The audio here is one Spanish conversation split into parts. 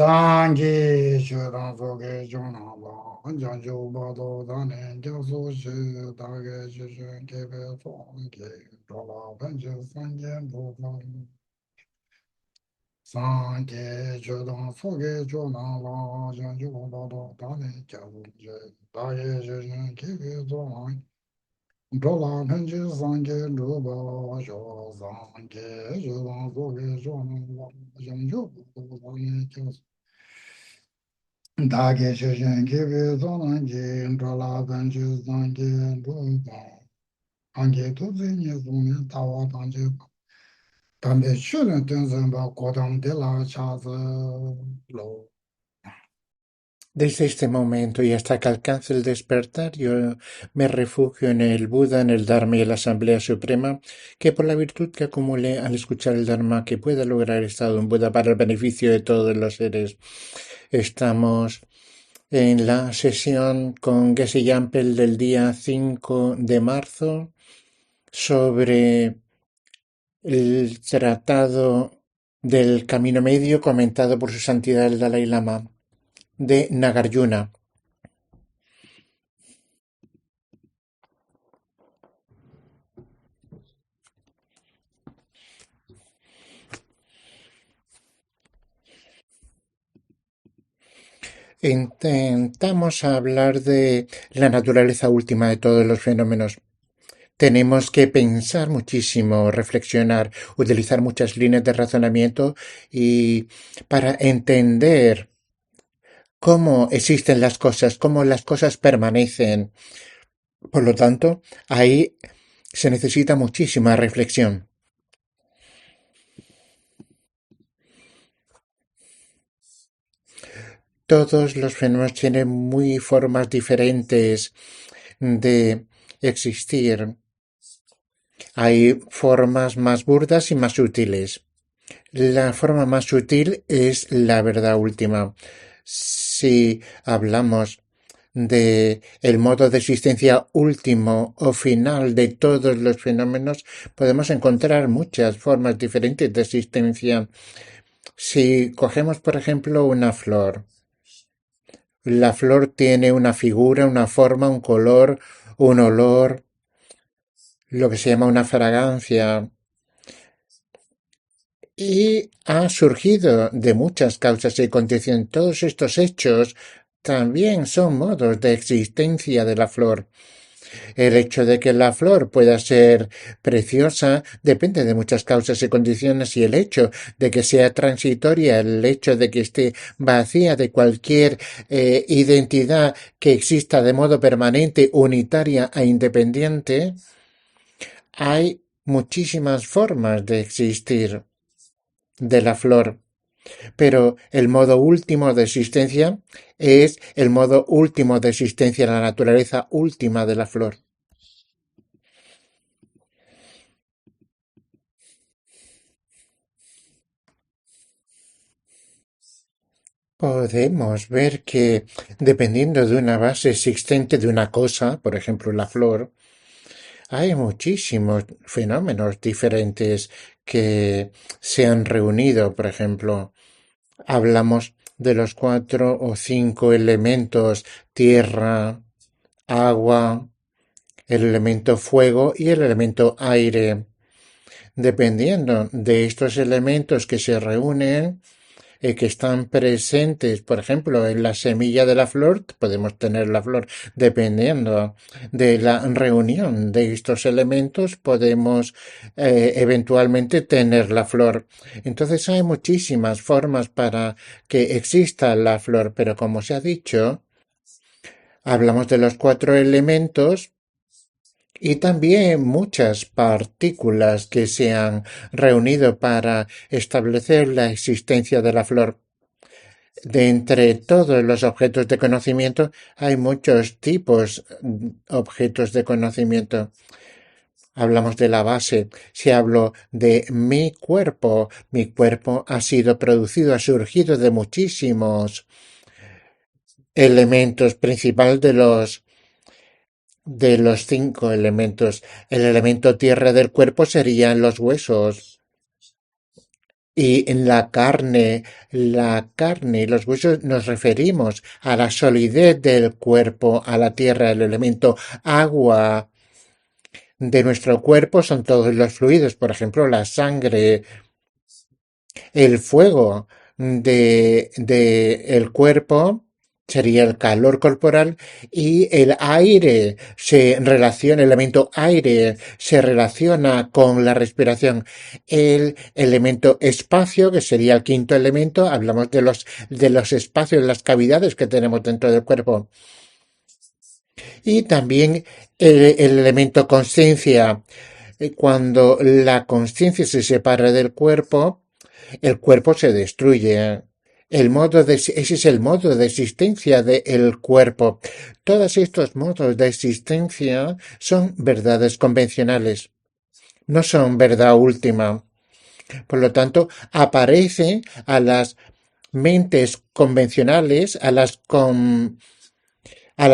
Sāṅgī shūtāṃ sōkē chūnāṃ bāṃ jāṃ chū bādō dāne jā sū shū dāgē shū shū kēpē sōṅgē chōlā pāñchū sāṅgē bōpāṃ Sāṅgē shūtāṃ sōkē chūnāṃ bāṃ jāṃ chū bādō dāne jā sū shū dāgē shū shū kēpē sōṅgē chōlā pāñchū sāṅgē rūpā shō sāṅgē shūtāṃ sōkē chūnāṃ bāṃ jāṃ chū bādō dāne jā sū Dāgē shēshēn kēpē sōnān jē ndrōlā bāñchū sāngē rūpā āngē tūtsē nye sōngē tāwā tāngē tāmbē shūrēn tēnsēn bā kōtāṃ tēlā chāsē lō. Desde este momento y hasta que alcance el despertar, yo me refugio en el Buda, en el Dharma y en la Asamblea Suprema, que por la virtud que acumule al escuchar el Dharma, que pueda lograr estado en Buda para el beneficio de todos los seres. Estamos en la sesión con Geshe Yampel del día 5 de marzo sobre el tratado del camino medio comentado por su santidad el Dalai Lama de Nagarjuna. Intentamos hablar de la naturaleza última de todos los fenómenos. Tenemos que pensar muchísimo, reflexionar, utilizar muchas líneas de razonamiento y para entender cómo existen las cosas, cómo las cosas permanecen. Por lo tanto, ahí se necesita muchísima reflexión. Todos los fenómenos tienen muy formas diferentes de existir. Hay formas más burdas y más sutiles. La forma más sutil es la verdad última. Si hablamos de el modo de existencia último o final de todos los fenómenos, podemos encontrar muchas formas diferentes de existencia. Si cogemos, por ejemplo, una flor, la flor tiene una figura, una forma, un color, un olor, lo que se llama una fragancia, y ha surgido de muchas causas y condiciones. Todos estos hechos también son modos de existencia de la flor. El hecho de que la flor pueda ser preciosa depende de muchas causas y condiciones, y el hecho de que sea transitoria, el hecho de que esté vacía de cualquier identidad que exista de modo permanente, unitaria e independiente, hay muchísimas formas de existir de la flor. Pero el modo último de existencia es el modo último de existencia, la naturaleza última de la flor. Podemos ver que dependiendo de una base existente de una cosa, por ejemplo la flor, hay muchísimos fenómenos diferentes que se han reunido. Por ejemplo, hablamos de los 4 o 5 elementos: tierra, agua, el elemento fuego y el elemento aire. Dependiendo de estos elementos que se reúnen, que están presentes, por ejemplo, en la semilla de la flor, podemos tener la flor. Dependiendo de la reunión de estos elementos, podemos eventualmente tener la flor. Entonces hay muchísimas formas para que exista la flor, pero como se ha dicho, hablamos de los 4 elementos y también muchas partículas que se han reunido para establecer la existencia de la flor. De entre todos los objetos de conocimiento hay muchos tipos objetos de conocimiento. Hablamos de la base. Si hablo de mi cuerpo ha sido producido, ha surgido de muchísimos elementos principales de los 5 elementos. El elemento tierra del cuerpo serían los huesos. Y en la carne y los huesos nos referimos a la solidez del cuerpo, a la tierra, el elemento agua de nuestro cuerpo son todos los fluidos, por ejemplo, la sangre, el fuego de el cuerpo sería el calor corporal y el aire se relaciona, el elemento aire se relaciona con la respiración. El elemento espacio, que sería el quinto elemento, hablamos de los espacios, las cavidades que tenemos dentro del cuerpo. Y también el elemento conciencia. Cuando la conciencia se separa del cuerpo, el cuerpo se destruye. Ese es el modo de existencia del cuerpo. Todos estos modos de existencia son verdades convencionales, no son verdad última. Por lo tanto, aparece a las mentes convencionales, a las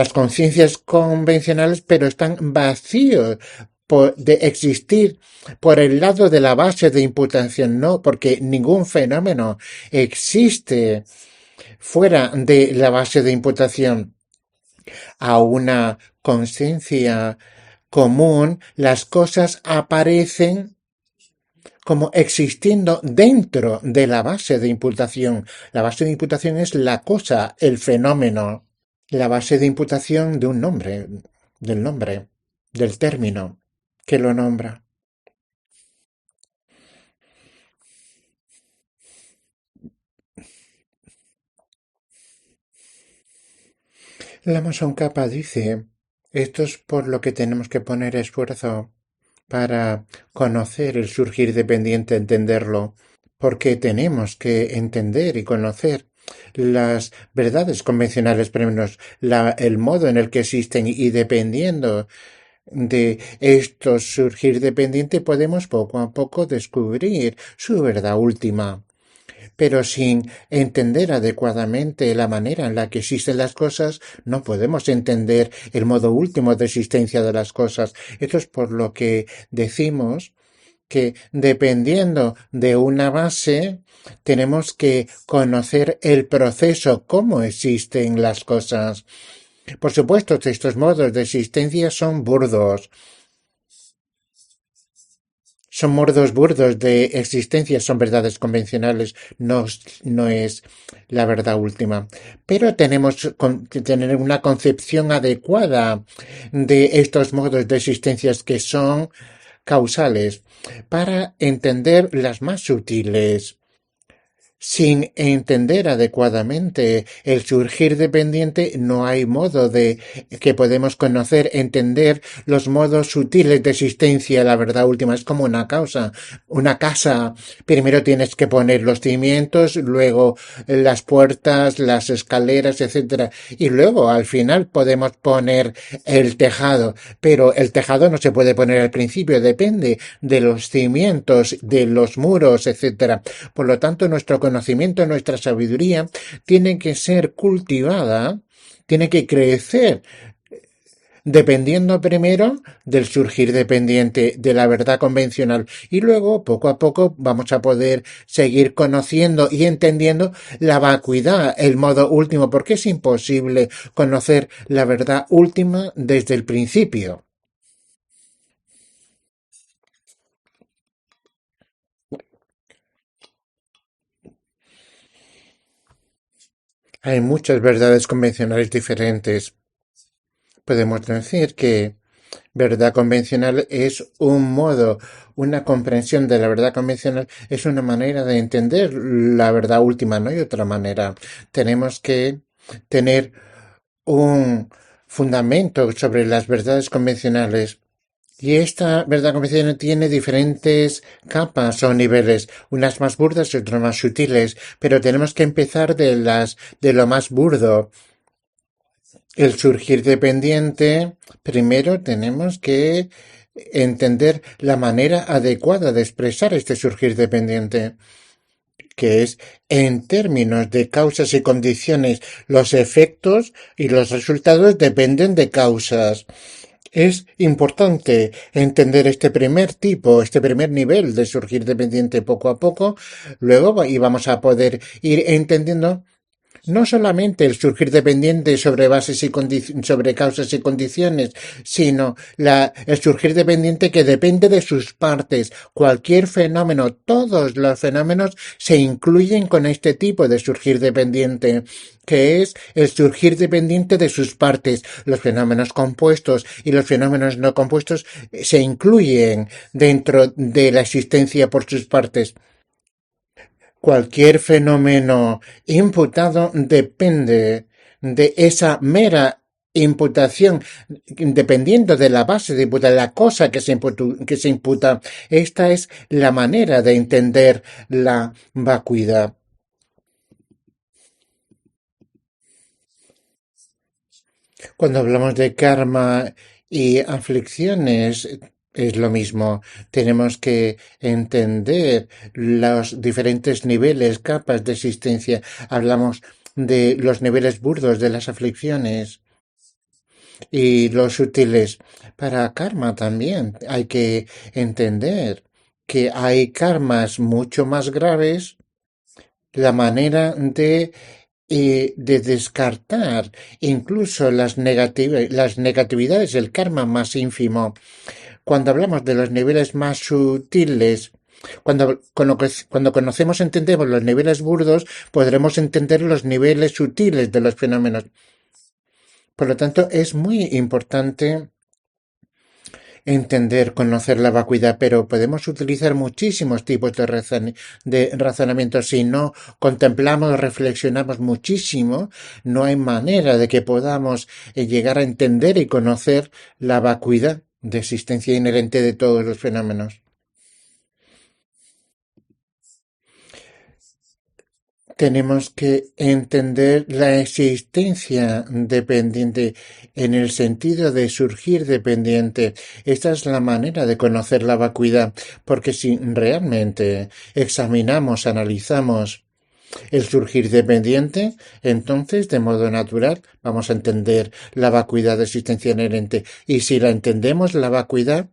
conciencias convencionales, pero están vacíos de existir por el lado de la base de imputación, no, porque ningún fenómeno existe fuera de la base de imputación a una conciencia común, las cosas aparecen como existiendo dentro de la base de imputación. La base de imputación es la cosa, el fenómeno. La base de imputación de un nombre, del nombre, del término que lo nombra. La Mason Capa dice, esto es por lo que tenemos que poner esfuerzo para conocer el surgir dependiente, entenderlo, porque tenemos que entender y conocer las verdades convencionales, pero menos el modo en el que existen y dependiendo de estos surgir dependiente podemos poco a poco descubrir su verdad última. Pero sin entender adecuadamente la manera en la que existen las cosas, no podemos entender el modo último de existencia de las cosas. Esto es por lo que decimos que dependiendo de una base, tenemos que conocer el proceso, cómo existen las cosas. Por supuesto, estos modos de existencia son burdos, son modos burdos de existencia, son verdades convencionales, no es la verdad última. Pero tenemos que tener una concepción adecuada de estos modos de existencia que son causales para entender las más sutiles. Sin entender adecuadamente el surgir dependiente, no hay modo de que podemos conocer, entender los modos sutiles de existencia. La verdad última es como una causa, una casa. Primero tienes que poner los cimientos, luego las puertas, las escaleras, etcétera, y luego al final podemos poner el tejado. Pero el tejado no se puede poner al principio, depende de los cimientos, de los muros, etcétera. Por lo tanto, nuestro conocimiento, nuestra sabiduría tiene que ser cultivada, tiene que crecer dependiendo primero del surgir dependiente de la verdad convencional y luego poco a poco vamos a poder seguir conociendo y entendiendo la vacuidad, el modo último, porque es imposible conocer la verdad última desde el principio. Hay muchas verdades convencionales diferentes. Podemos decir que verdad convencional es un modo, una comprensión de la verdad convencional, es una manera de entender la verdad última, no hay otra manera. Tenemos que tener un fundamento sobre las verdades convencionales. Y esta verdad convencional tiene diferentes capas o niveles, unas más burdas y otras más sutiles, pero tenemos que empezar de lo más burdo. El surgir dependiente, primero tenemos que entender la manera adecuada de expresar este surgir dependiente, que es en términos de causas y condiciones. Los efectos y los resultados dependen de causas. Es importante entender este primer tipo, este primer nivel de surgir dependiente poco a poco, luego y vamos a poder ir entendiendo no solamente el surgir dependiente sobre bases y sobre causas y condiciones, sino el surgir dependiente que depende de sus partes. Cualquier fenómeno, todos los fenómenos se incluyen con este tipo de surgir dependiente, que es el surgir dependiente de sus partes. Los fenómenos compuestos y los fenómenos no compuestos se incluyen dentro de la existencia por sus partes. Cualquier fenómeno imputado depende de esa mera imputación, dependiendo de la base de imputa, la cosa que se imputa. Esta es la manera de entender la vacuidad. Cuando hablamos de karma y aflicciones, es lo mismo. Tenemos que entender los diferentes niveles, capas de existencia. Hablamos de los niveles burdos de las aflicciones y los sutiles. Para karma también hay que entender que hay karmas mucho más graves, la manera de descartar incluso las negatividades del karma más ínfimo. Cuando hablamos de los niveles más sutiles, cuando conocemos, entendemos los niveles burdos, podremos entender los niveles sutiles de los fenómenos. Por lo tanto, es muy importante entender, conocer la vacuidad, pero podemos utilizar muchísimos tipos de razonamiento. Si no contemplamos, reflexionamos muchísimo, no hay manera de que podamos llegar a entender y conocer la vacuidad de existencia inherente de todos los fenómenos. Tenemos que entender la existencia dependiente en el sentido de surgir dependiente. Esta es la manera de conocer la vacuidad, porque si realmente examinamos, analizamos el surgir dependiente, entonces de modo natural vamos a entender la vacuidad de existencia inherente. Y si la entendemos, la vacuidad,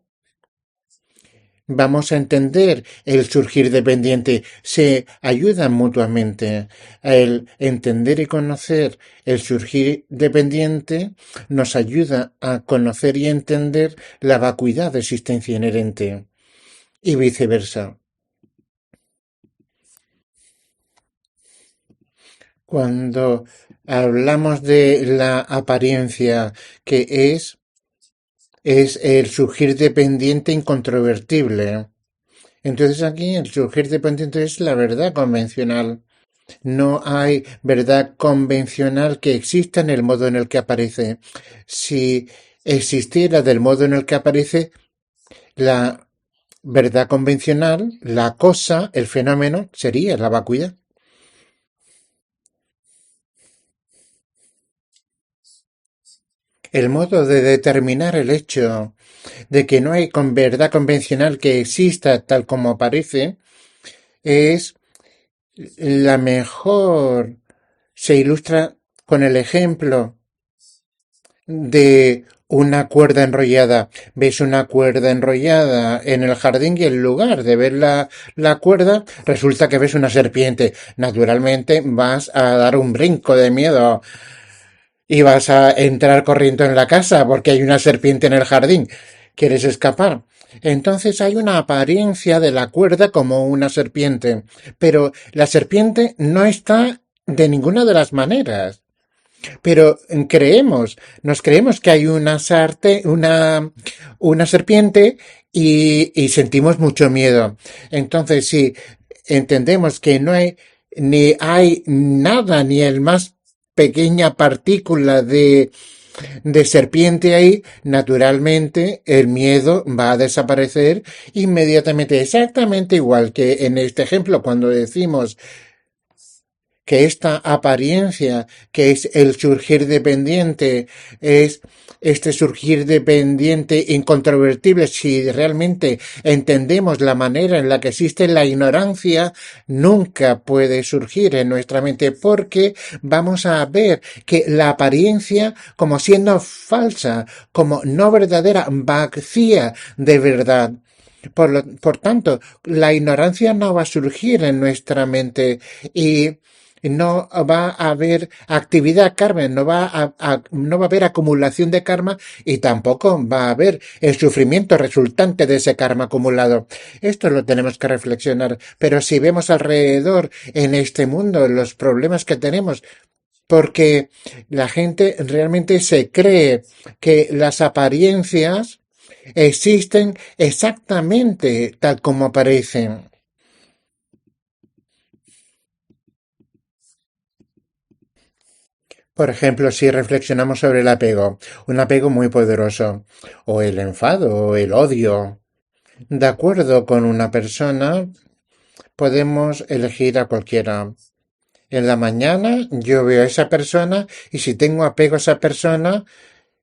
vamos a entender el surgir dependiente, se ayudan mutuamente. El entender y conocer el surgir dependiente nos ayuda a conocer y entender la vacuidad de existencia inherente y viceversa. Cuando hablamos de la apariencia que es el surgir dependiente incontrovertible. Entonces aquí el surgir dependiente es la verdad convencional. No hay verdad convencional que exista en el modo en el que aparece. Si existiera del modo en el que aparece la verdad convencional, la cosa, el fenómeno, sería la vacuidad. El modo de determinar el hecho de que no hay verdad convencional que exista tal como aparece es la mejor. Se ilustra con el ejemplo de una cuerda enrollada. Ves una cuerda enrollada en el jardín y en lugar de ver la cuerda, resulta que ves una serpiente. Naturalmente vas a dar un brinco de miedo y vas a entrar corriendo en la casa porque hay una serpiente en el jardín. ¿Quieres escapar? Entonces hay una apariencia de la cuerda como una serpiente, pero la serpiente no está de ninguna de las maneras. Pero nos creemos que hay una serpiente y sentimos mucho miedo. Entonces, si entendemos que no hay, ni hay nada, ni el más pequeña partícula de serpiente ahí, naturalmente el miedo va a desaparecer inmediatamente, exactamente igual que en este ejemplo cuando decimos que esta apariencia, que es el surgir dependiente, es este surgir dependiente incontrovertible, si realmente entendemos la manera en la que existe la ignorancia, nunca puede surgir en nuestra mente porque vamos a ver que la apariencia como siendo falsa, como no verdadera, vacía de verdad. Por tanto, la ignorancia no va a surgir en nuestra mente y no va a haber actividad karma, no va a haber acumulación de karma y tampoco va a haber el sufrimiento resultante de ese karma acumulado. Esto lo tenemos que reflexionar, pero si vemos alrededor en este mundo los problemas que tenemos, porque la gente realmente se cree que las apariencias existen exactamente tal como aparecen. Por ejemplo, si reflexionamos sobre el apego, un apego muy poderoso, o el enfado, o el odio. De acuerdo con una persona, podemos elegir a cualquiera. En la mañana yo veo a esa persona y si tengo apego a esa persona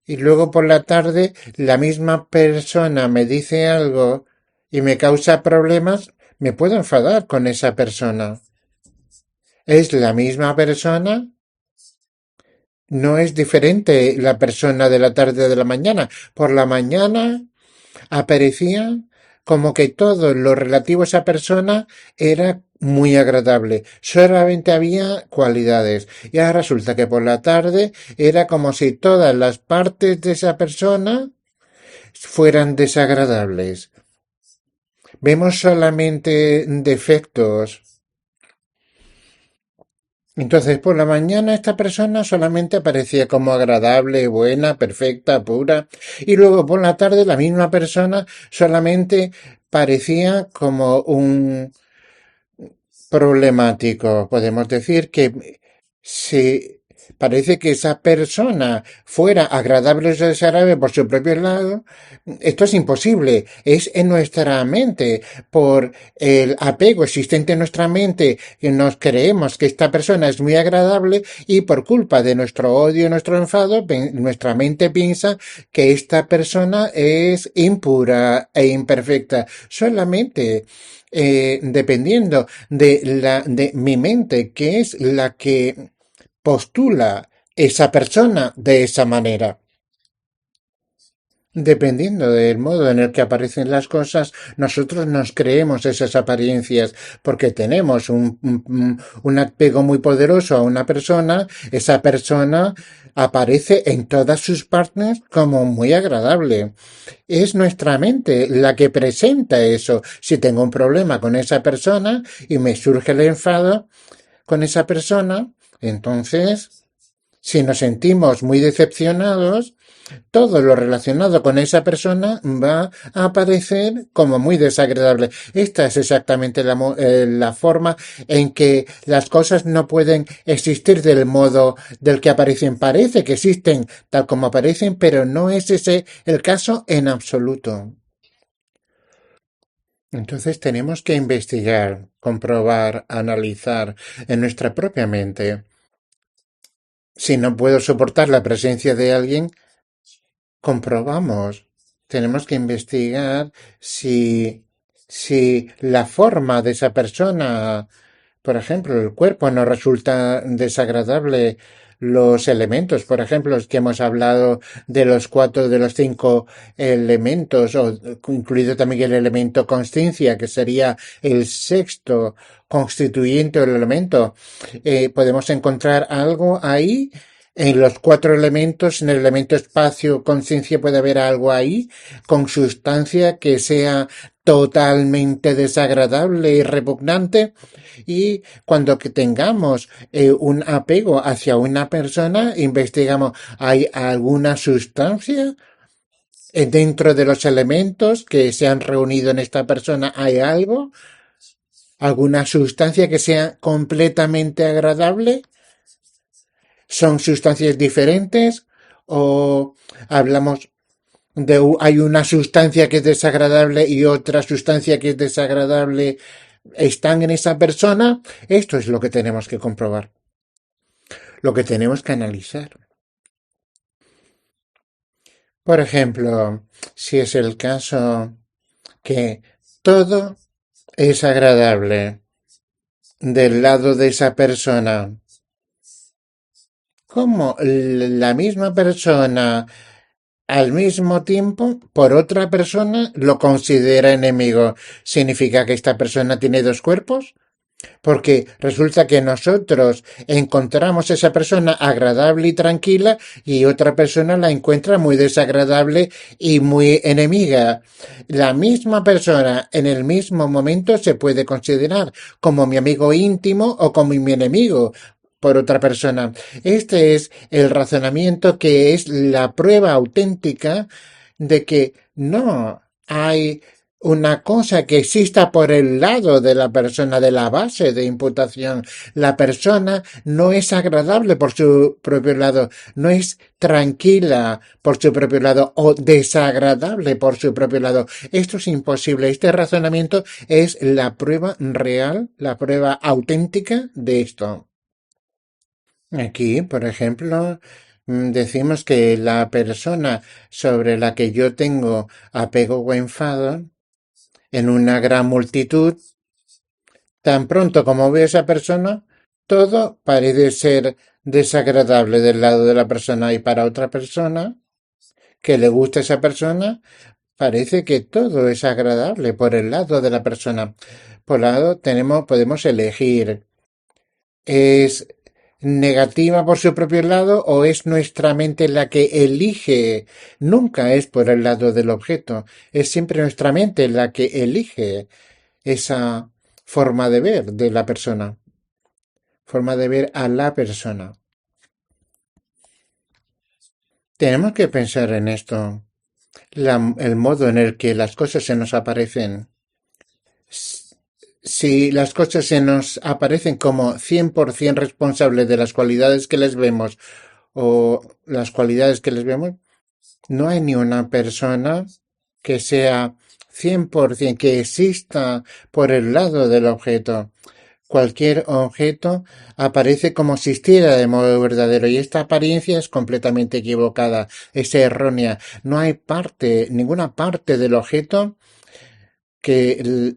y luego por la tarde la misma persona me dice algo y me causa problemas, me puedo enfadar con esa persona. Es la misma persona, no es diferente la persona de la tarde de la mañana. Por la mañana aparecía como que todo lo relativo a esa persona era muy agradable. Solamente había cualidades. Y ahora resulta que por la tarde era como si todas las partes de esa persona fueran desagradables. Vemos solamente defectos. Entonces, por la mañana esta persona solamente aparecía como agradable, buena, perfecta, pura, y luego por la tarde la misma persona solamente parecía como un problemático. Podemos decir que si parece que esa persona fuera agradable o desagradable por su propio lado, esto es imposible. Es en nuestra mente, por el apego existente en nuestra mente, que nos creemos que esta persona es muy agradable y por culpa de nuestro odio, nuestro enfado, nuestra mente piensa que esta persona es impura e imperfecta. Solamente dependiendo de mi mente, que es la que postula esa persona de esa manera. Dependiendo del modo en el que aparecen las cosas, nosotros nos creemos esas apariencias porque tenemos un apego muy poderoso a una persona, esa persona aparece en todas sus partes como muy agradable. Es nuestra mente la que presenta eso. Si tengo un problema con esa persona y me surge el enfado con esa persona, entonces, si nos sentimos muy decepcionados, todo lo relacionado con esa persona va a aparecer como muy desagradable. Esta es exactamente la forma en que las cosas no pueden existir del modo del que aparecen. Parece que existen tal como aparecen, pero no es ese el caso en absoluto. Entonces tenemos que investigar, comprobar, analizar en nuestra propia mente. Si no puedo soportar la presencia de alguien, comprobamos. Tenemos que investigar si la forma de esa persona, por ejemplo, el cuerpo nos resulta desagradable, los elementos, por ejemplo, es que hemos hablado de los cuatro, de los cinco elementos, o incluido también el elemento consciencia, que sería el sexto constituyente del elemento. Podemos encontrar algo ahí en los cuatro elementos, en el elemento espacio, conciencia, puede haber algo ahí con sustancia que sea totalmente desagradable y repugnante. Y cuando que tengamos un apego hacia una persona, investigamos, ¿hay alguna sustancia dentro de los elementos que se han reunido en esta persona? ¿Hay algo? ¿Alguna sustancia que sea completamente agradable? ¿Son sustancias diferentes? ¿O hablamos hay una sustancia que es desagradable y otra sustancia que es desagradable están en esa persona, esto es lo que tenemos que comprobar, lo que tenemos que analizar. Por ejemplo, si es el caso que todo es agradable del lado de esa persona, ¿cómo la misma persona al mismo tiempo por otra persona lo considera enemigo? ¿Significa que esta persona tiene dos cuerpos? Porque resulta que nosotros encontramos a esa persona agradable y tranquila y otra persona la encuentra muy desagradable y muy enemiga. La misma persona en el mismo momento se puede considerar como mi amigo íntimo o como mi enemigo por otra persona. Este es el razonamiento que es la prueba auténtica de que no hay una cosa que exista por el lado de la persona, de la base de imputación. La persona no es agradable por su propio lado, no es tranquila por su propio lado o desagradable por su propio lado. Esto es imposible. Este razonamiento es la prueba real, la prueba auténtica de esto. Aquí, por ejemplo, decimos que la persona sobre la que yo tengo apego o enfado en una gran multitud, tan pronto como veo a esa persona, todo parece ser desagradable del lado de la persona y para otra persona que le gusta esa persona, parece que todo es agradable por el lado de la persona. Por un lado podemos elegir, ¿es negativa por su propio lado o es nuestra mente la que elige? Nunca es por el lado del objeto, es siempre nuestra mente la que elige esa forma de ver de la persona, forma de ver a la persona. Tenemos que pensar en esto, el modo en el que las cosas se nos aparecen. Si las cosas se nos aparecen como 100% responsables de las cualidades que les vemos o las cualidades que les vemos, no hay ni una persona que sea 100% que exista por el lado del objeto. Cualquier objeto aparece como si existiera de modo verdadero y esta apariencia es completamente equivocada, es errónea. No hay parte, ninguna parte del objeto que,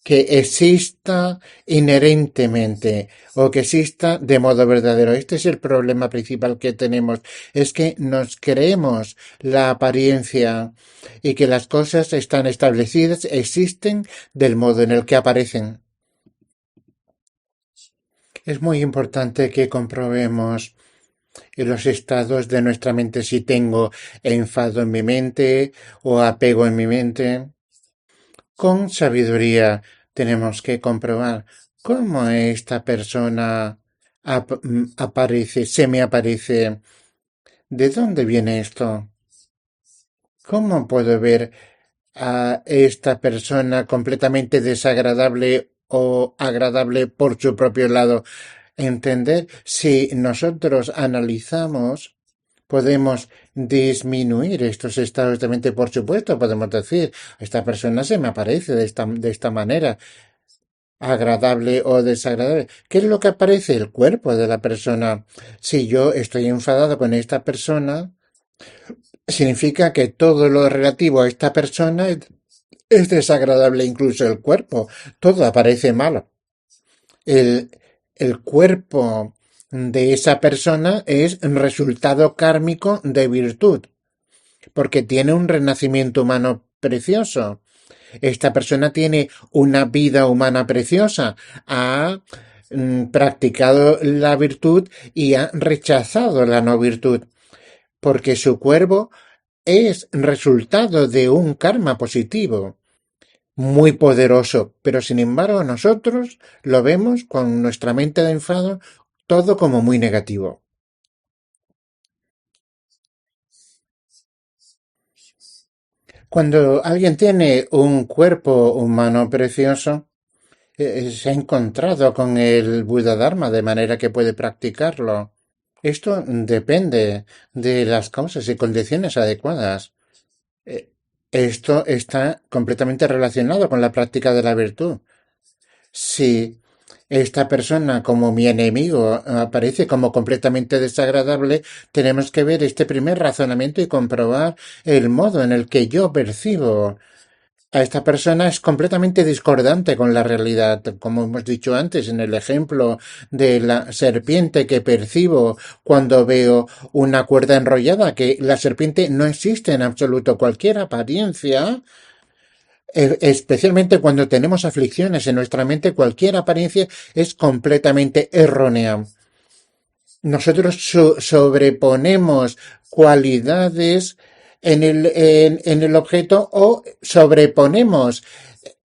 que exista inherentemente o que exista de modo verdadero. Este es el problema principal que tenemos, es que nos creemos la apariencia y que las cosas están establecidas, existen del modo en el que aparecen. Es muy importante que comprobemos en los estados de nuestra mente si tengo enfado en mi mente o apego en mi mente. Con sabiduría tenemos que comprobar cómo esta persona aparece, se me aparece. ¿De dónde viene esto? ¿Cómo puedo ver a esta persona completamente desagradable o agradable por su propio lado? Entender si nosotros analizamos, podemos disminuir estos estados de mente, por supuesto, podemos decir, esta persona se me aparece de esta manera, agradable o desagradable. ¿Qué es lo que aparece? El cuerpo de la persona. Si yo estoy enfadado con esta persona, significa que todo lo relativo a esta persona es desagradable, incluso el cuerpo. Todo aparece malo. El, el cuerpo de esa persona es resultado kármico de virtud, porque tiene un renacimiento humano precioso. Esta persona tiene una vida humana preciosa, ha practicado la virtud y ha rechazado la no virtud, porque su cuerpo es resultado de un karma positivo muy poderoso, pero sin embargo nosotros lo vemos con nuestra mente de enfado todo como muy negativo. Cuando alguien tiene un cuerpo humano precioso, se ha encontrado con el Buda Dharma de manera que puede practicarlo. Esto depende de las causas y condiciones adecuadas. Eh, Esto está completamente relacionado con la práctica de la virtud. Si esta persona como mi enemigo aparece como completamente desagradable, tenemos que ver este primer razonamiento y comprobar el modo en el que yo percibo a esta persona es completamente discordante con la realidad. Como hemos dicho antes, en el ejemplo de la serpiente que percibo cuando veo una cuerda enrollada, que la serpiente no existe en absoluto. Cualquier apariencia, especialmente cuando tenemos aflicciones en nuestra mente, cualquier apariencia es completamente errónea. Nosotros sobreponemos cualidades en el objeto o sobreponemos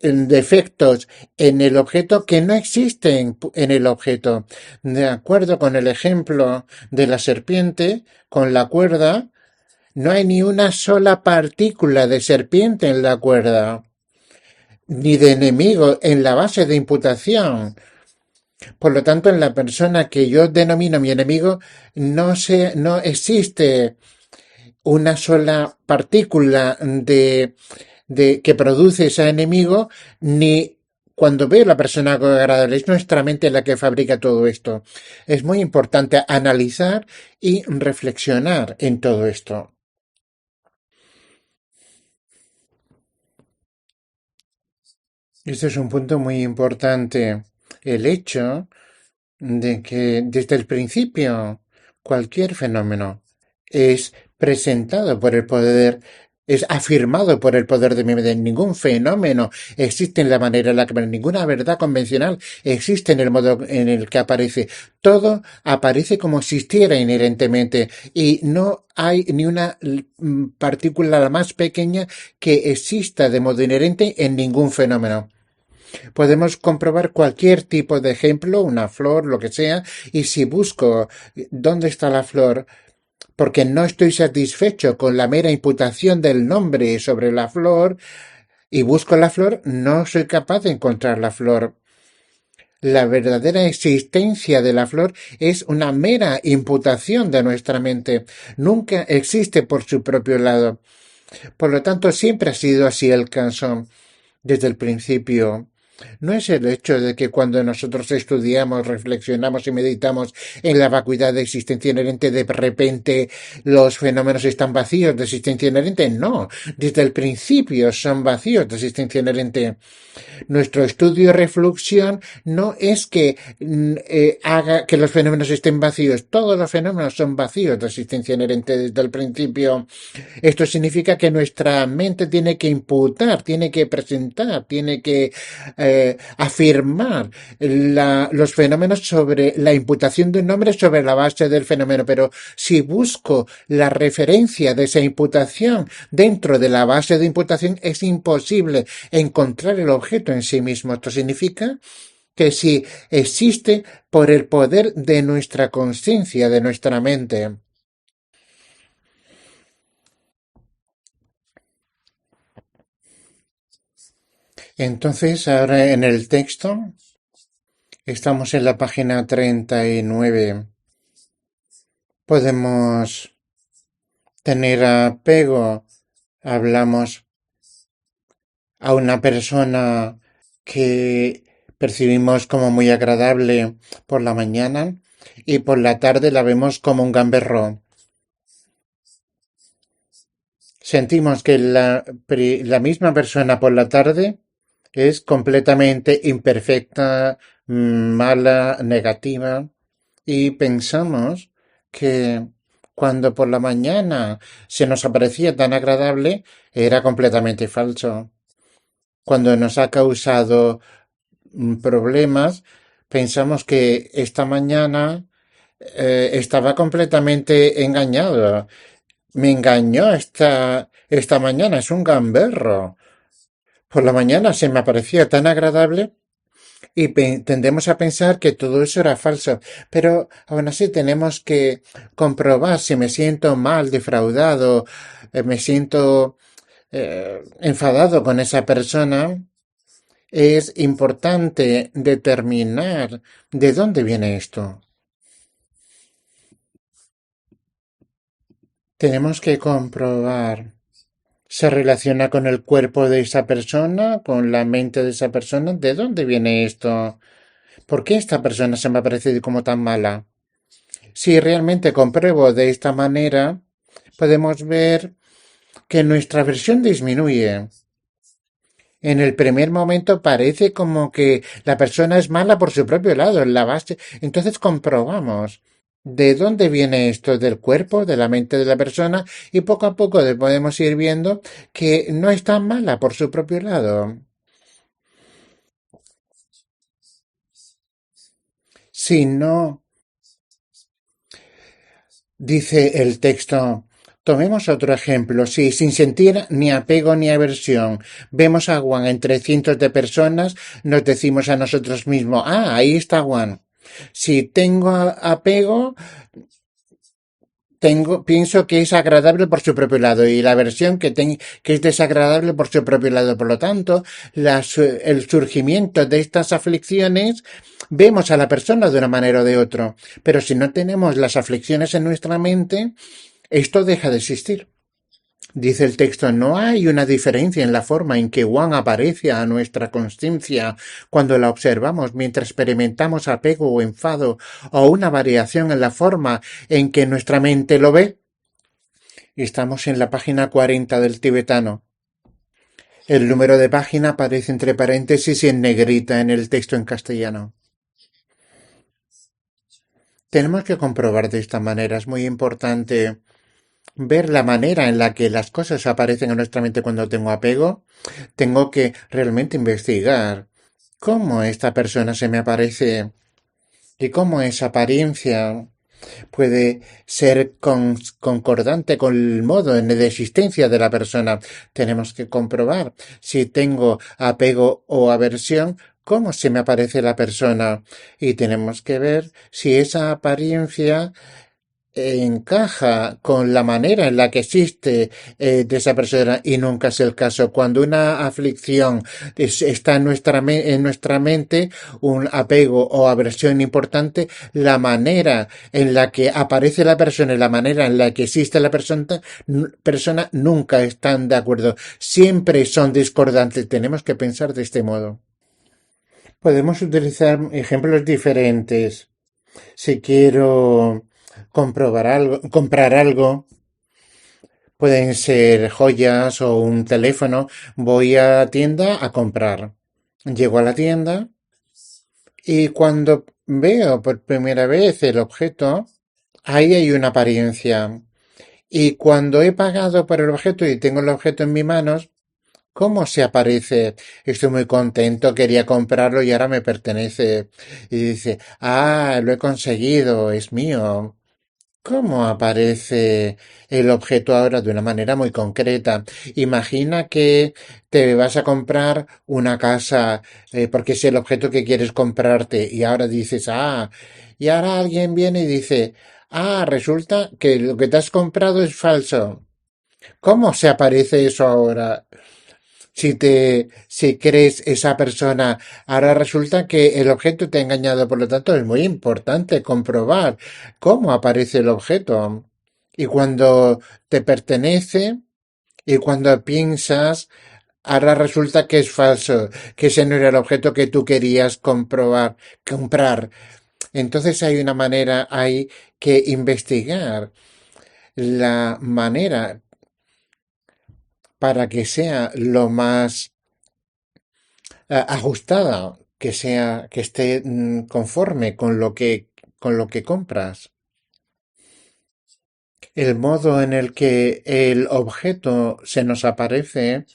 defectos en el objeto que no existen en el objeto. De acuerdo con el ejemplo de la serpiente, con la cuerda, no hay ni una sola partícula de serpiente en la cuerda, ni de enemigo en la base de imputación. Por lo tanto, en la persona que yo denomino mi enemigo, no existe una sola partícula que produce ese enemigo, ni cuando veo la persona agradable. Es nuestra mente la que fabrica todo esto. Es muy importante analizar y reflexionar en todo esto. Este es un punto muy importante. El hecho de que desde el principio cualquier fenómeno es presentado por el poder, es afirmado por el poder de mi mente. Ningún fenómeno existe en la manera en la que ninguna verdad convencional existe en el modo en el que aparece. Todo aparece como existiera inherentemente y no hay ni una partícula la más pequeña que exista de modo inherente en ningún fenómeno. Podemos comprobar cualquier tipo de ejemplo, una flor, lo que sea, y si busco dónde está la flor, porque no estoy satisfecho con la mera imputación del nombre sobre la flor, y busco la flor, no soy capaz de encontrar la flor. La verdadera existencia de la flor es una mera imputación de nuestra mente. Nunca existe por su propio lado. Por lo tanto, siempre ha sido así el caso desde el principio. No es el hecho de que cuando nosotros estudiamos, reflexionamos y meditamos en la vacuidad de existencia inherente, de repente los fenómenos están vacíos de existencia inherente. No, desde el principio son vacíos de existencia inherente. Nuestro estudio de reflexión no es que haga que los fenómenos estén vacíos. Todos los fenómenos son vacíos de existencia inherente desde el principio. Esto significa que nuestra mente tiene que imputar, tiene que presentar, tiene que afirmar los fenómenos sobre la imputación de un nombre sobre la base del fenómeno. Pero si busco la referencia de esa imputación dentro de la base de imputación, es imposible encontrar el objeto en sí mismo. Esto significa que si existe por el poder de nuestra conciencia, de nuestra mente. Entonces, ahora en el texto, estamos en la página 39. Podemos tener apego. Hablamos a una persona que percibimos como muy agradable por la mañana y por la tarde la vemos como un gamberro. Sentimos que la misma persona por la tarde es completamente imperfecta, mala, negativa, y pensamos que cuando por la mañana se nos aparecía tan agradable, era completamente falso. Cuando nos ha causado problemas, pensamos que esta mañana estaba completamente engañado. Me engañó esta mañana, es un gamberro. Por la mañana se me aparecía tan agradable y tendemos a pensar que todo eso era falso, pero aún así tenemos que comprobar si me siento mal, defraudado, me siento enfadado con esa persona. Es importante determinar de dónde viene esto. Tenemos que comprobar se relaciona con el cuerpo de esa persona, con la mente de esa persona. ¿De dónde viene esto? ¿Por qué esta persona se me ha parecido como tan mala? Si realmente compruebo de esta manera, podemos ver que nuestra versión disminuye. En el primer momento parece como que la persona es mala por su propio lado, en la base. Entonces comprobamos de dónde viene esto del cuerpo, de la mente de la persona, y poco a poco podemos ir viendo que no es tan mala por su propio lado. Si no, dice el texto, tomemos otro ejemplo. Si sin sentir ni apego ni aversión vemos a Juan entre cientos de personas, nos decimos a nosotros mismos, ah, ahí está Juan. Si tengo apego, pienso que es agradable por su propio lado y la versión que es desagradable por su propio lado. Por lo tanto, el surgimiento de estas aflicciones vemos a la persona de una manera o de otra. Pero si no tenemos las aflicciones en nuestra mente, esto deja de existir. Dice el texto, no hay una diferencia en la forma en que Juan aparece a nuestra consciencia cuando la observamos mientras experimentamos apego o enfado o una variación en la forma en que nuestra mente lo ve. Estamos en la página 40 del tibetano. El número de página aparece entre paréntesis y en negrita en el texto en castellano. Tenemos que comprobar de esta manera, es muy importante ver la manera en la que las cosas aparecen en nuestra mente cuando tengo apego. Tengo que realmente investigar cómo esta persona se me aparece y cómo esa apariencia puede ser concordante con el modo de existencia de la persona. Tenemos que comprobar si tengo apego o aversión, cómo se me aparece la persona y tenemos que ver si esa apariencia encaja con la manera en la que existe de esa persona y nunca es el caso. Cuando una aflicción está en nuestra mente, un apego o aversión importante, la manera en la que aparece la persona y la manera en la que existe la persona nunca están de acuerdo. Siempre son discordantes. Tenemos que pensar de este modo. Podemos utilizar ejemplos diferentes. Si quiero comprar algo, pueden ser joyas o un teléfono, voy a la tienda a comprar. Llego a la tienda y cuando veo por primera vez el objeto, ahí hay una apariencia. Y cuando he pagado por el objeto y tengo el objeto en mis manos, ¿cómo se aparece? Estoy muy contento, quería comprarlo y ahora me pertenece. Y dice, ah, lo he conseguido, es mío. ¿Cómo aparece el objeto ahora de una manera muy concreta? Imagina que te vas a comprar una casa porque es el objeto que quieres comprarte y ahora dices, ah, y ahora alguien viene y dice, ah, resulta que lo que te has comprado es falso. ¿Cómo se aparece eso ahora? Si crees esa persona, ahora resulta que el objeto te ha engañado, por lo tanto es muy importante comprobar cómo aparece el objeto. Y cuando te pertenece y cuando piensas, ahora resulta que es falso, que ese no era el objeto que tú querías comprar. Entonces hay una manera, hay que investigar la manera para que sea lo más ajustada, que esté conforme con lo que compras. El modo en el que el objeto se nos aparece,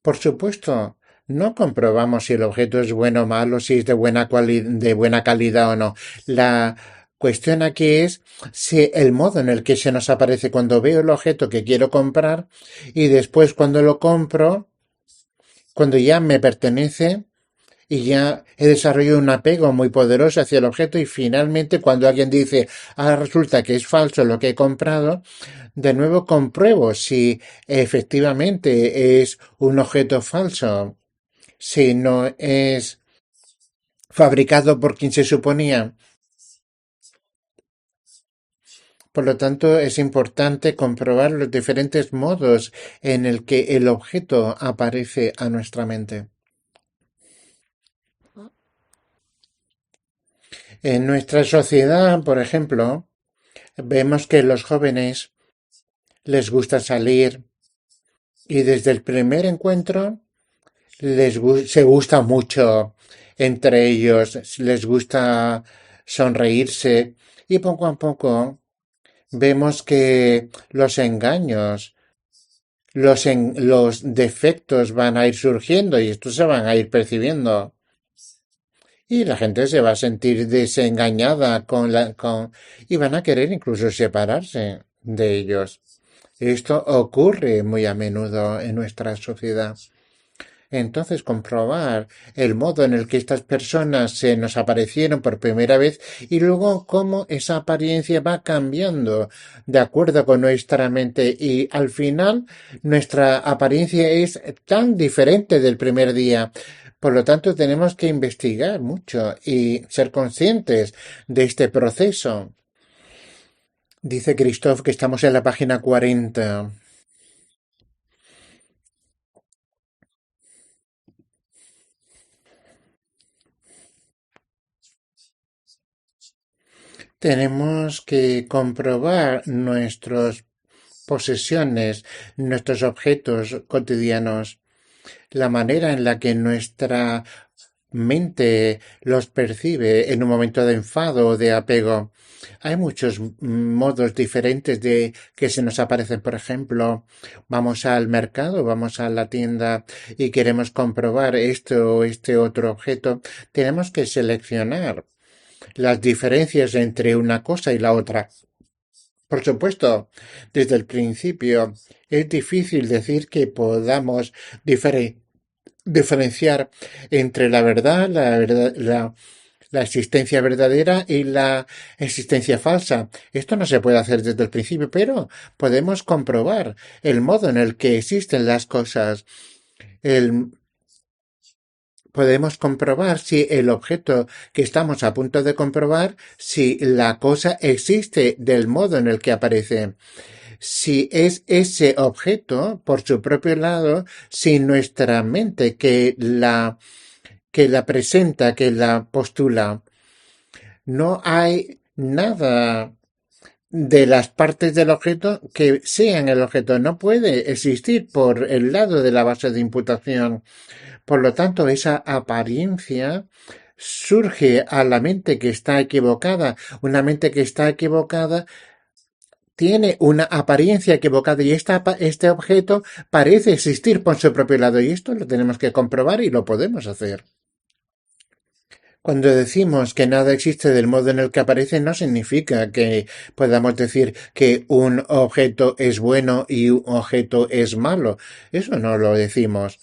por supuesto, no comprobamos si el objeto es bueno o malo, si es de de buena calidad o no. La cuestión aquí es si el modo en el que se nos aparece cuando veo el objeto que quiero comprar y después cuando lo compro, cuando ya me pertenece, y ya he desarrollado un apego muy poderoso hacia el objeto y finalmente cuando alguien dice, ah, resulta que es falso lo que he comprado, de nuevo compruebo si efectivamente es un objeto falso, si no es fabricado por quien se suponía. Por lo tanto, es importante comprobar los diferentes modos en el que el objeto aparece a nuestra mente. En nuestra sociedad, por ejemplo, vemos que los jóvenes les gusta salir y desde el primer encuentro se gusta mucho entre ellos, les gusta sonreírse y poco a poco vemos que los engaños, los defectos van a ir surgiendo y estos se van a ir percibiendo. Y la gente se va a sentir desengañada y van a querer incluso separarse de ellos. Esto ocurre muy a menudo en nuestra sociedad. Entonces, comprobar el modo en el que estas personas se nos aparecieron por primera vez y luego cómo esa apariencia va cambiando de acuerdo con nuestra mente y al final nuestra apariencia es tan diferente del primer día. Por lo tanto, tenemos que investigar mucho y ser conscientes de este proceso. Dice Christoph que estamos en la página 40. Tenemos que comprobar nuestras posesiones, nuestros objetos cotidianos, la manera en la que nuestra mente los percibe en un momento de enfado o de apego. Hay muchos modos diferentes de que se nos aparecen. Por ejemplo, vamos al mercado, vamos a la tienda y queremos comprobar esto o este otro objeto. Tenemos que seleccionar las diferencias entre una cosa y la otra. Por supuesto, desde el principio es difícil decir que podamos diferenciar entre la existencia verdadera y la existencia falsa. Esto no se puede hacer desde el principio, pero podemos comprobar el modo en el que existen las cosas. El, Podemos comprobar si el objeto que estamos a punto de comprobar, si la cosa existe del modo en el que aparece. Si es ese objeto por su propio lado, si nuestra mente que la presenta, que la postula, no hay nada de las partes del objeto que sean el objeto. No puede existir por el lado de la base de imputación. Por lo tanto, esa apariencia surge a la mente que está equivocada. Una mente que está equivocada tiene una apariencia equivocada y este objeto parece existir por su propio lado y esto lo tenemos que comprobar y lo podemos hacer. Cuando decimos que nada existe del modo en el que aparece, no significa que podamos decir que un objeto es bueno y un objeto es malo. Eso no lo decimos.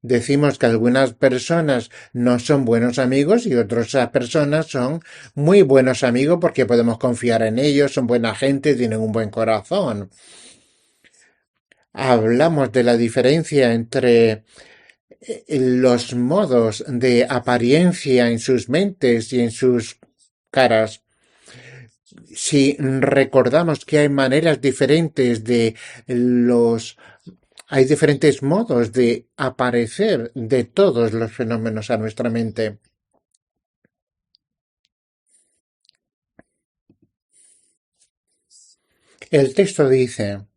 Decimos que algunas personas no son buenos amigos y otras personas son muy buenos amigos porque podemos confiar en ellos, son buena gente, tienen un buen corazón. Hablamos de la diferencia entre los modos de apariencia en sus mentes y en sus caras. Si recordamos que hay maneras diferentes hay diferentes modos de aparecer de todos los fenómenos a nuestra mente. El texto dice,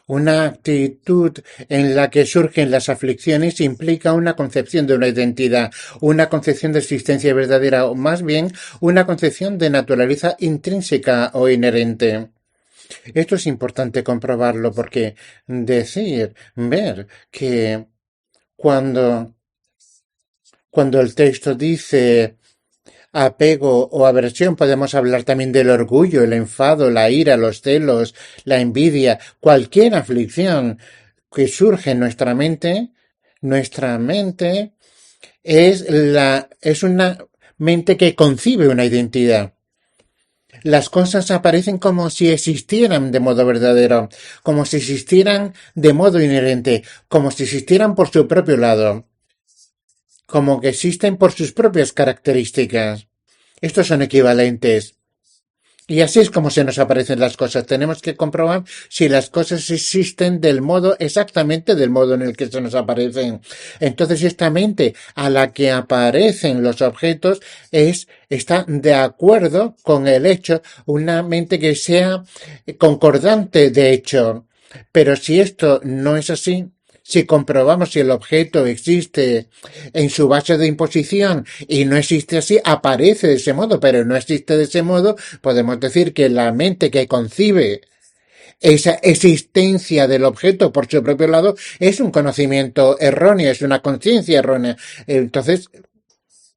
una actitud en la que surgen las aflicciones implica una concepción de una identidad, una concepción de existencia verdadera o más bien una concepción de naturaleza intrínseca o inherente. Esto es importante comprobarlo porque ver que cuando, cuando el texto dice apego o aversión, podemos hablar también del orgullo, el enfado, la ira, los celos, la envidia, cualquier aflicción que surge en nuestra mente es una mente que concibe una identidad. Las cosas aparecen como si existieran de modo verdadero, como si existieran de modo inherente, como si existieran por su propio lado. como que existen por sus propias características. Estos son equivalentes. Y así es como se nos aparecen las cosas. Tenemos que comprobar si las cosas existen del modo, exactamente del modo en el que se nos aparecen. Entonces esta mente a la que aparecen los objetos está de acuerdo con el hecho, una mente que sea concordante de hecho. Pero si esto no es así, si comprobamos si el objeto existe en su base de imposición y no existe así, aparece de ese modo, pero no existe de ese modo, podemos decir que la mente que concibe esa existencia del objeto por su propio lado es un conocimiento erróneo, es una conciencia errónea. Entonces,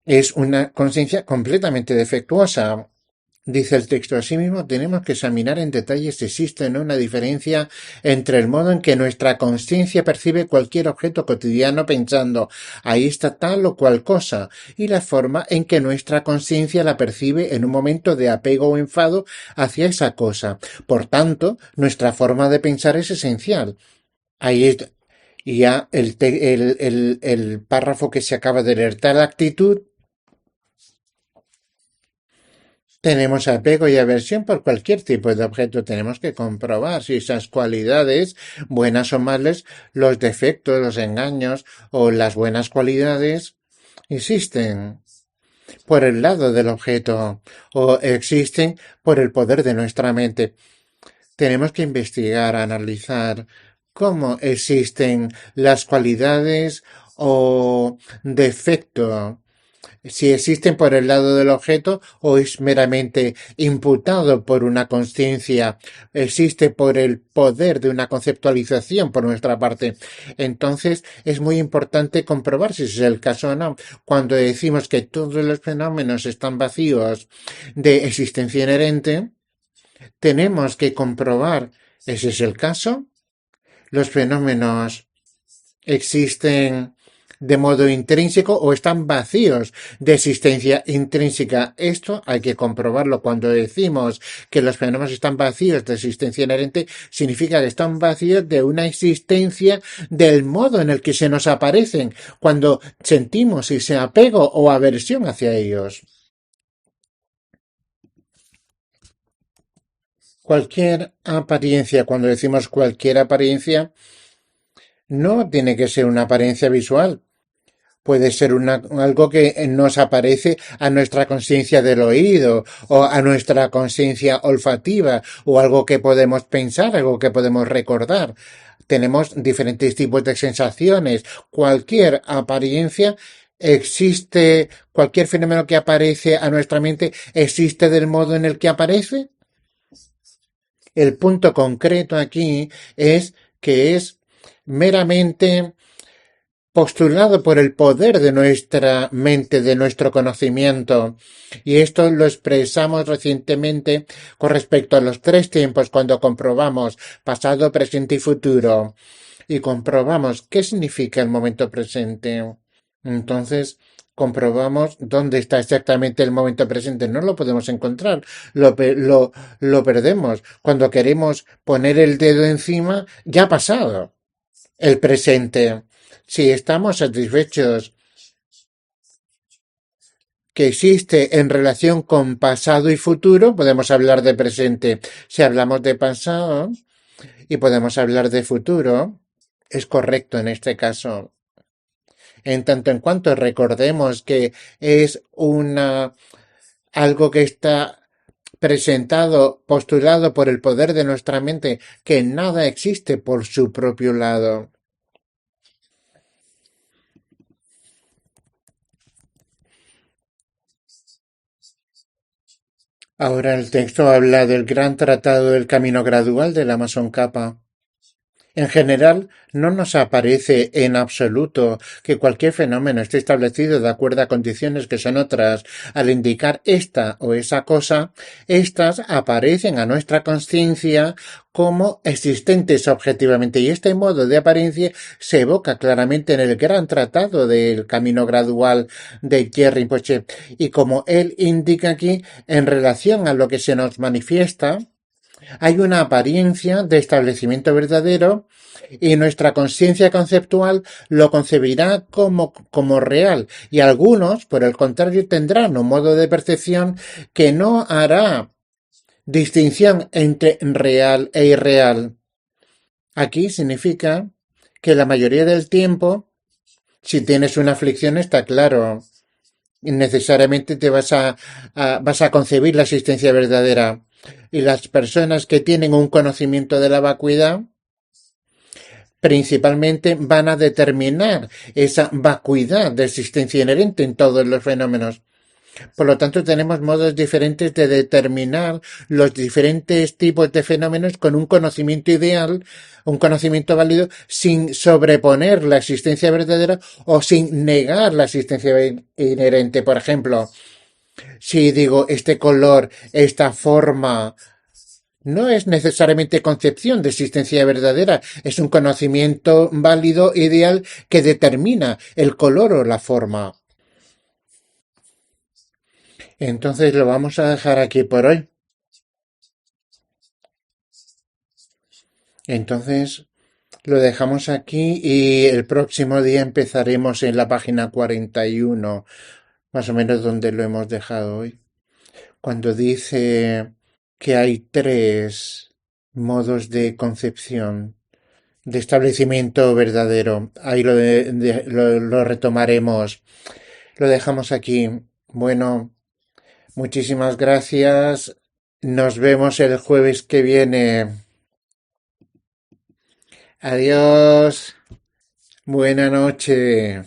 es una conciencia completamente defectuosa. Dice el texto, asimismo, tenemos que examinar en detalle si existe o no una diferencia entre el modo en que nuestra conciencia percibe cualquier objeto cotidiano pensando, ahí está tal o cual cosa, y la forma en que nuestra conciencia la percibe en un momento de apego o enfado hacia esa cosa. Por tanto, nuestra forma de pensar es esencial. Ahí es y ya el párrafo que se acaba de leer, tal actitud. Tenemos apego y aversión por cualquier tipo de objeto. Tenemos que comprobar si esas cualidades, buenas o malas, los defectos, los engaños o las buenas cualidades existen por el lado del objeto o existen por el poder de nuestra mente. Tenemos que investigar, analizar cómo existen las cualidades o defectos si existen por el lado del objeto o es meramente imputado por una conciencia, existe por el poder de una conceptualización por nuestra parte. Entonces es muy importante comprobar si es el caso o no. Cuando decimos que todos los fenómenos están vacíos de existencia inherente, tenemos que comprobar, ¿ese es el caso? Los fenómenos existen de modo intrínseco o están vacíos de existencia intrínseca. Esto hay que comprobarlo. Cuando decimos que los fenómenos están vacíos de existencia inherente, significa que están vacíos de una existencia del modo en el que se nos aparecen cuando sentimos ese apego o aversión hacia ellos. Cualquier apariencia, cuando decimos cualquier apariencia, no tiene que ser una apariencia visual. Puede ser algo que nos aparece a nuestra conciencia del oído o a nuestra conciencia olfativa o algo que podemos pensar, algo que podemos recordar. Tenemos diferentes tipos de sensaciones. Cualquier apariencia existe, cualquier fenómeno que aparece a nuestra mente existe del modo en el que aparece. El punto concreto aquí es que es meramente postulado por el poder de nuestra mente, de nuestro conocimiento. Y esto lo expresamos recientemente con respecto a los tres tiempos cuando comprobamos pasado, presente y futuro. Y comprobamos qué significa el momento presente. Entonces, comprobamos dónde está exactamente el momento presente. No lo podemos encontrar, lo perdemos. Cuando queremos poner el dedo encima, ya ha pasado el presente. Si estamos satisfechos que existe en relación con pasado y futuro, podemos hablar de presente. Si hablamos de pasado y podemos hablar de futuro, es correcto en este caso. En tanto en cuanto recordemos que es algo que está presentado, postulado por el poder de nuestra mente, que nada existe por su propio lado. Ahora el texto habla del gran tratado del camino gradual del Amazon Kappa. En general, no nos aparece en absoluto que cualquier fenómeno esté establecido de acuerdo a condiciones que son otras. Al indicar esta o esa cosa, éstas aparecen a nuestra conciencia como existentes objetivamente y este modo de apariencia se evoca claramente en el gran tratado del camino gradual de Jerry Rinpoche y como él indica aquí en relación a lo que se nos manifiesta Hay una apariencia de establecimiento verdadero y nuestra conciencia conceptual lo concebirá como real y algunos, por el contrario, tendrán un modo de percepción que no hará distinción entre real e irreal. Aquí significa que la mayoría del tiempo, si tienes una aflicción, está claro, necesariamente vas a concebir la existencia verdadera. Y las personas que tienen un conocimiento de la vacuidad principalmente van a determinar esa vacuidad de existencia inherente en todos los fenómenos. Por lo tanto, tenemos modos diferentes de determinar los diferentes tipos de fenómenos con un conocimiento ideal, un conocimiento válido, sin sobreponer la existencia verdadera o sin negar la existencia inherente. Por ejemplo, si digo este color, esta forma, no es necesariamente concepción de existencia verdadera, es un conocimiento válido, ideal, que determina el color o la forma. Entonces lo vamos a dejar aquí por hoy. Entonces lo dejamos aquí y el próximo día empezaremos en la página 41, más o menos donde lo hemos dejado hoy, cuando dice que hay tres modos de concepción de establecimiento verdadero. Ahí lo retomaremos. Lo dejamos aquí. Bueno, muchísimas gracias. Nos vemos el jueves que viene. Adiós. Buena noche.